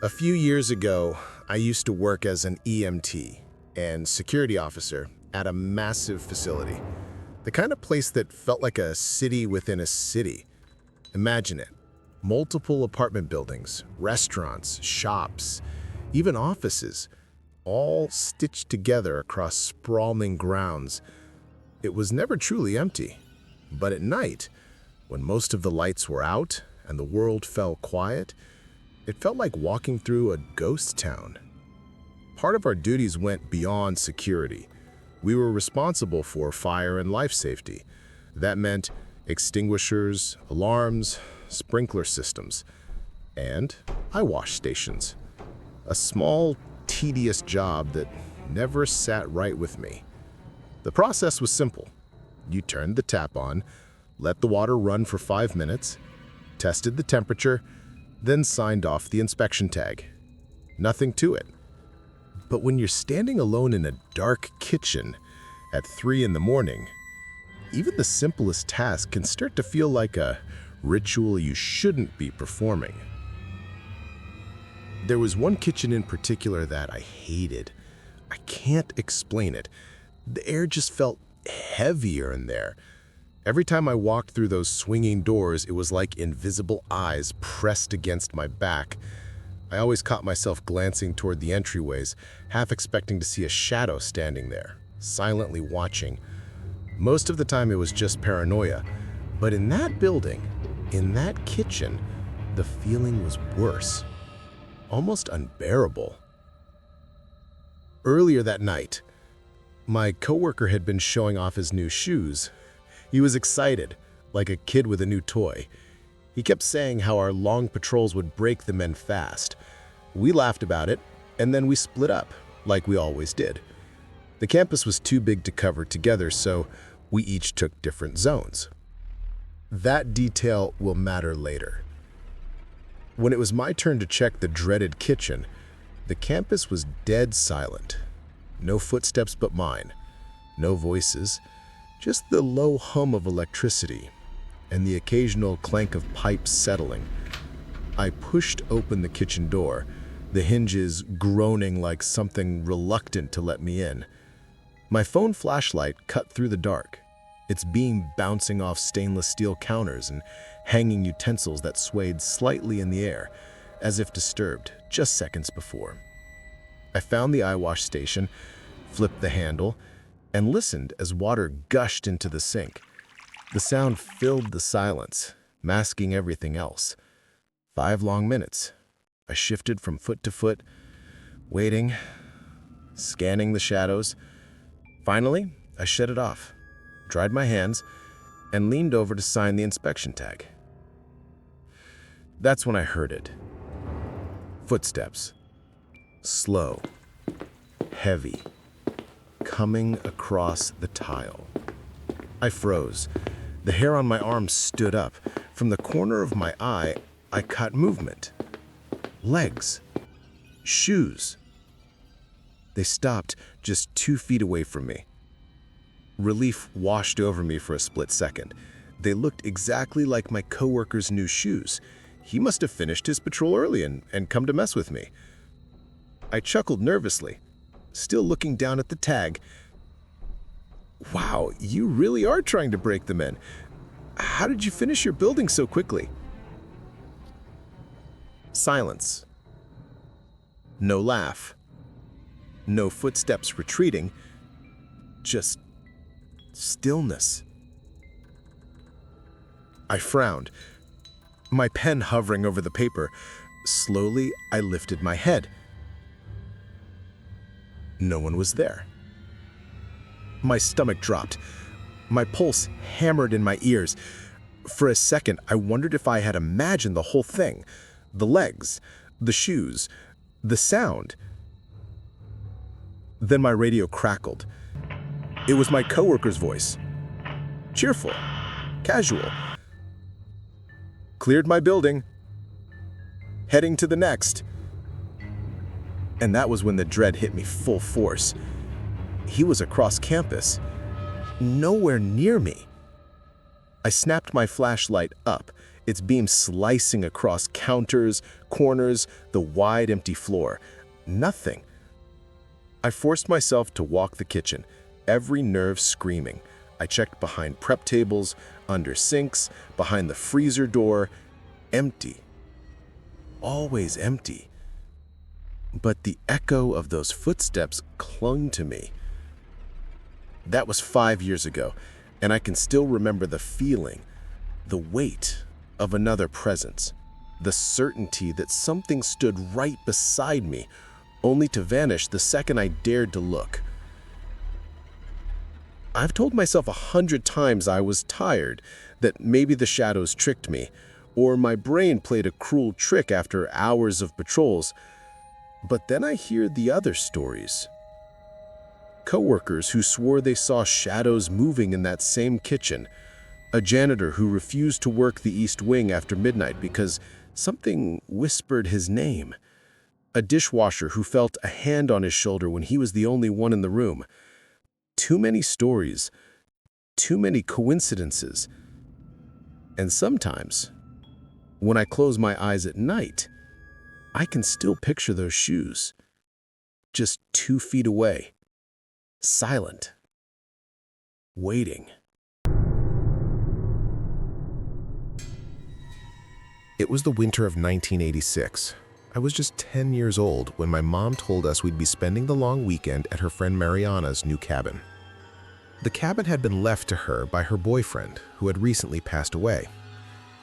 A few years ago, I used to work as an EMT and security officer at a massive facility. The kind of place that felt like a city within a city. Imagine it. Multiple apartment buildings, restaurants, shops, even offices, all stitched together across sprawling grounds. It was never truly empty. But at night, when most of the lights were out and the world fell quiet, it felt like walking through a ghost town. Part of our duties went beyond security. We were responsible for fire and life safety. That meant extinguishers, alarms, sprinkler systems, and eyewash stations. A small, tedious job that never sat right with me. The process was simple. You turned the tap on, let the water run for 5 minutes, tested the temperature, then signed off the inspection tag. Nothing to it. But when you're standing alone in a dark kitchen at 3 in the morning, even the simplest task can start to feel like a ritual you shouldn't be performing. There was one kitchen in particular that I hated. I can't explain it. The air just felt heavier in there. Every time I walked through those swinging doors, it was like invisible eyes pressed against my back. I always caught myself glancing toward the entryways, half expecting to see a shadow standing there, silently watching. Most of the time it was just paranoia, but in that building, in that kitchen, the feeling was worse, almost unbearable. Earlier that night, my coworker had been showing off his new shoes. He was excited, like a kid with a new toy. He kept saying how our long patrols would break the men fast. We laughed about it, and then we split up, like we always did. The campus was too big to cover together, so we each took different zones. That detail will matter later. When it was my turn to check the dreaded kitchen, the campus was dead silent. No footsteps but mine. No voices. Just the low hum of electricity and the occasional clank of pipes settling. I pushed open the kitchen door, the hinges groaning like something reluctant to let me in. My phone flashlight cut through the dark, its beam bouncing off stainless steel counters and hanging utensils that swayed slightly in the air, as if disturbed just seconds before. I found the eyewash station, flipped the handle, and listened as water gushed into the sink. The sound filled the silence, masking everything else. 5 long minutes. I shifted from foot to foot, waiting, scanning the shadows. Finally, I shut it off, dried my hands, and leaned over to sign the inspection tag. That's when I heard it. Footsteps. Slow. Heavy. Coming across the tile. I froze. The hair on my arm stood up. From the corner of my eye, I caught movement. Legs. Shoes. They stopped just 2 feet away from me. Relief washed over me for a split second. They looked exactly like my coworker's new shoes. He must have finished his patrol early and come to mess with me. I chuckled nervously, still looking down at the tag. Wow, you really are trying to break them in. How did you finish your building so quickly? Silence. No laugh. No footsteps retreating. Just stillness. I frowned, my pen hovering over the paper. Slowly, I lifted my head. No one was there. My stomach dropped. My pulse hammered in my ears. For a second, I wondered if I had imagined the whole thing. The legs, the shoes, the sound. Then my radio crackled. It was my coworker's voice. Cheerful, casual. Cleared my building. Heading to the next. And that was when the dread hit me full force. He was across campus, nowhere near me. I snapped my flashlight up, its beam slicing across counters, corners, the wide empty floor. Nothing. I forced myself to walk the kitchen, every nerve screaming. I checked behind prep tables, under sinks, behind the freezer door. Empty. Always empty. But the echo of those footsteps clung to me. That was 5 years ago, and I can still remember the feeling, the weight of another presence, the certainty that something stood right beside me, only to vanish the second I dared to look. I've told myself 100 times I was tired, that maybe the shadows tricked me, or my brain played a cruel trick after hours of patrols. But then I hear the other stories. Coworkers who swore they saw shadows moving in that same kitchen, a janitor who refused to work the East Wing after midnight because something whispered his name, a dishwasher who felt a hand on his shoulder when he was the only one in the room. Too many stories, too many coincidences. And sometimes, when I close my eyes at night, I can still picture those shoes, just 2 feet away, silent, waiting. It was the winter of 1986. I was just 10 years old when my mom told us we'd be spending the long weekend at her friend Mariana's new cabin. The cabin had been left to her by her boyfriend, who had recently passed away.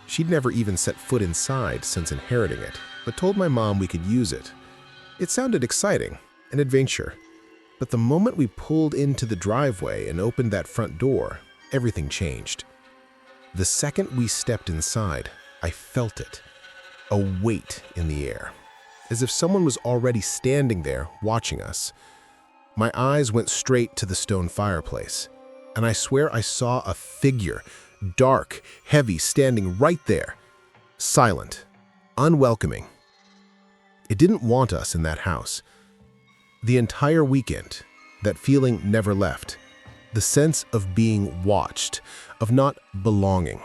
She'd never even set foot inside since inheriting it, but told my mom we could use it. It sounded exciting, an adventure. But the moment we pulled into the driveway and opened that front door, everything changed. The second we stepped inside, I felt it, a weight in the air, as if someone was already standing there watching us. My eyes went straight to the stone fireplace, and I swear I saw a figure, dark, heavy, standing right there, silent, unwelcoming. It didn't want us in that house. The entire weekend, that feeling never left, the sense of being watched, of not belonging.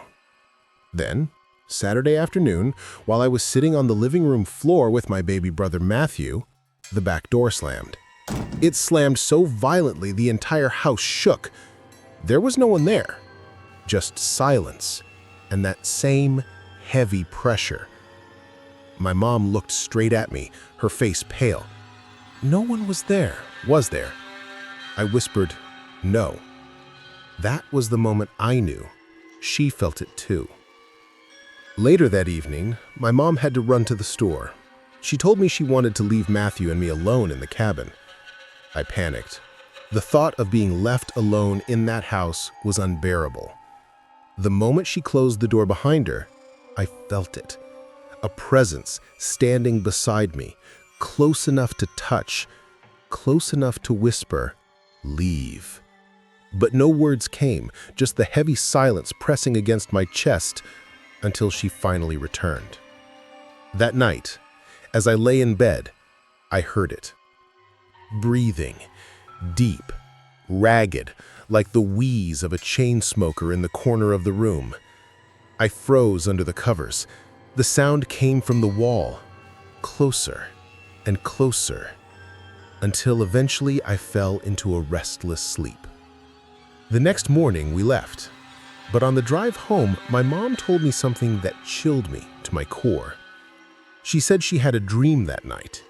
Then, Saturday afternoon, while I was sitting on the living room floor with my baby brother Matthew, the back door slammed. It slammed so violently the entire house shook. There was no one there, just silence and that same heavy pressure. My mom looked straight at me, her face pale. No one was there, was there? I whispered, no. That was the moment I knew. She felt it too. Later that evening, my mom had to run to the store. She told me she wanted to leave Matthew and me alone in the cabin. I panicked. The thought of being left alone in that house was unbearable. The moment she closed the door behind her, I felt it. A presence standing beside me, close enough to touch, close enough to whisper, leave. But no words came, just the heavy silence pressing against my chest, until she finally returned. That night, as I lay in bed, I heard it. Breathing, deep, ragged, like the wheeze of a chain smoker in the corner of the room. I froze under the covers. The sound came from the wall, closer and closer, until eventually I fell into a restless sleep. The next morning we left. But on the drive home, my mom told me something that chilled me to my core. She said she had a dream that night.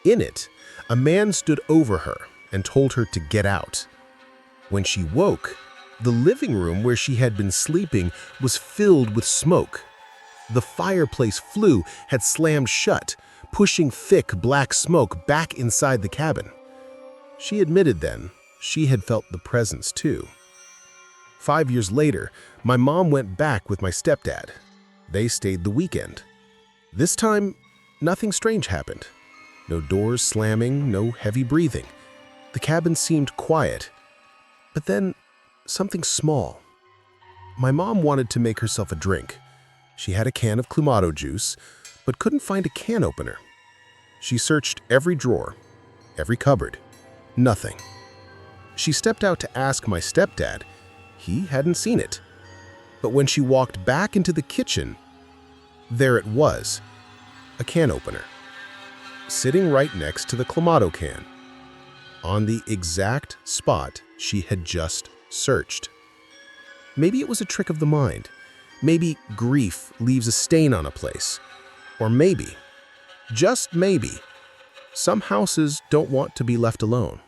In it, a man stood over her and told her to get out. When she woke, the living room where she had been sleeping was filled with smoke. The fireplace flue had slammed shut, pushing thick black smoke back inside the cabin. She admitted then she had felt the presence too. 5 years later, my mom went back with my stepdad. They stayed the weekend. This time, nothing strange happened. No doors slamming, no heavy breathing. The cabin seemed quiet. But then, something small. My mom wanted to make herself a drink. She had a can of Clamato juice, but couldn't find a can opener. She searched every drawer, every cupboard. Nothing. She stepped out to ask my stepdad. He hadn't seen it. But when she walked back into the kitchen, There it was, a can opener, sitting right next to the Clamato can, on the exact spot she had just searched. Maybe it was a trick of the mind. Maybe grief leaves a stain on a place. Or maybe, just maybe, some houses don't want to be left alone.